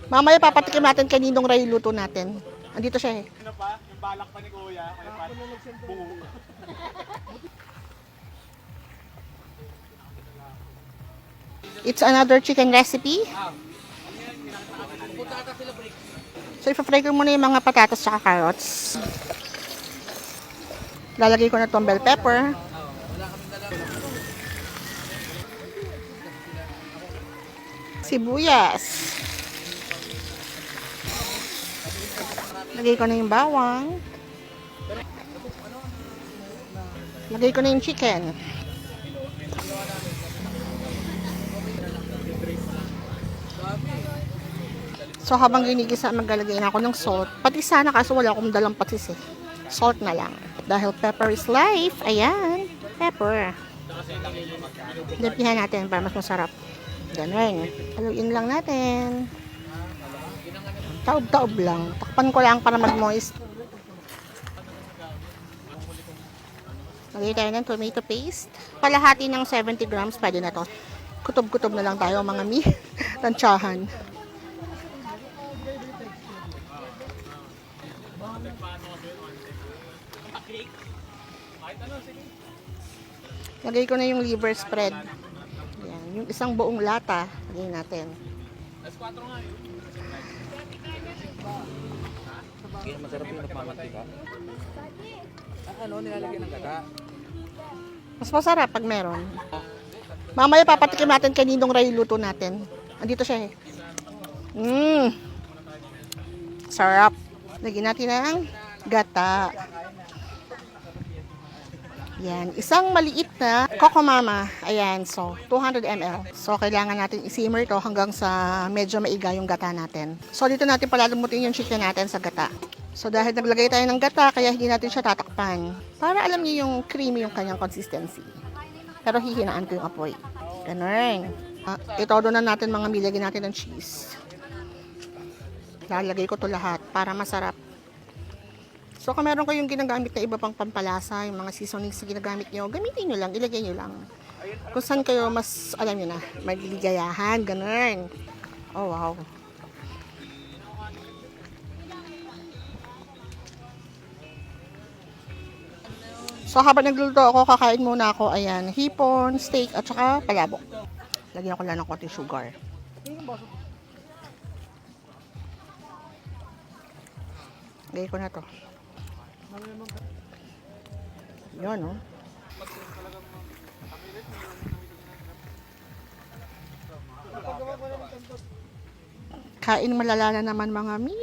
Mamaya papatikim natin kaninong ray luto natin. Andito siya eh. Ano pa? Yung balak pa ni Kuya. Kaya pa, buo. It's another chicken recipe. So, ipa-fry ko muna yung mga patatas at carrots. Lalagay ko na itong bell pepper. Sibuyas. Lagay ko na yung bawang. Lagay ko na yung chicken. So, habang ginigisa, maglalagay na ako ng salt. Pati sana, kaso wala akong dalang patis eh. Salt na lang. Dahil pepper is life. Ayan. Pepper. Dapihan natin para mas masarap. Ganun. Haluin lang natin. Taob-taob lang. Takpan ko lang para mag-moist. Lagay tayo ng tomato paste. Kalahati ng 70 grams. Pwede na to. Kutob-kutob na lang tayo mga tansyahan. Lagay ko na yung liver spread. Ayan, yung isang buong lata. Lagay natin. Masarap yung nagmamantika. Ano, nilalagyan ng gata? Mas masarap pag meron. Mamaya papatikim natin kaninong ray luto natin. Andito siya eh. Sarap. Lagyan natin ng gata. Yan. Isang maliit na Coco Mama. Ayan. So, 200 ml. So, kailangan natin i-simmer to hanggang sa medyo maiga yung gata natin. So, dito natin palalumutin yung chicken natin sa gata. So, dahil naglagay tayo ng gata, kaya hindi natin siya tatakpan. Para alam niyo yung creamy yung kanyang consistency. Pero hihinaan ko yung apoy. Ganun. Itodo na natin mga milagay natin ng cheese. Lalagay ko to lahat para masarap. So, kung meron kayong ginagamit na iba pang pampalasa, yung mga seasonings na ginagamit nyo, gamitin nyo lang, ilagay nyo lang. Kung saan kayo mas, alam nyo na, magligayahan, ganun. Oh, wow. So, habang nagluluto ako, kakain muna ako, ayan, hipon, steak, at saka palabok. Lagyan ko lang ng konting sugar. Lagay ko na to. Yun, no? Kain malala na naman mga mi.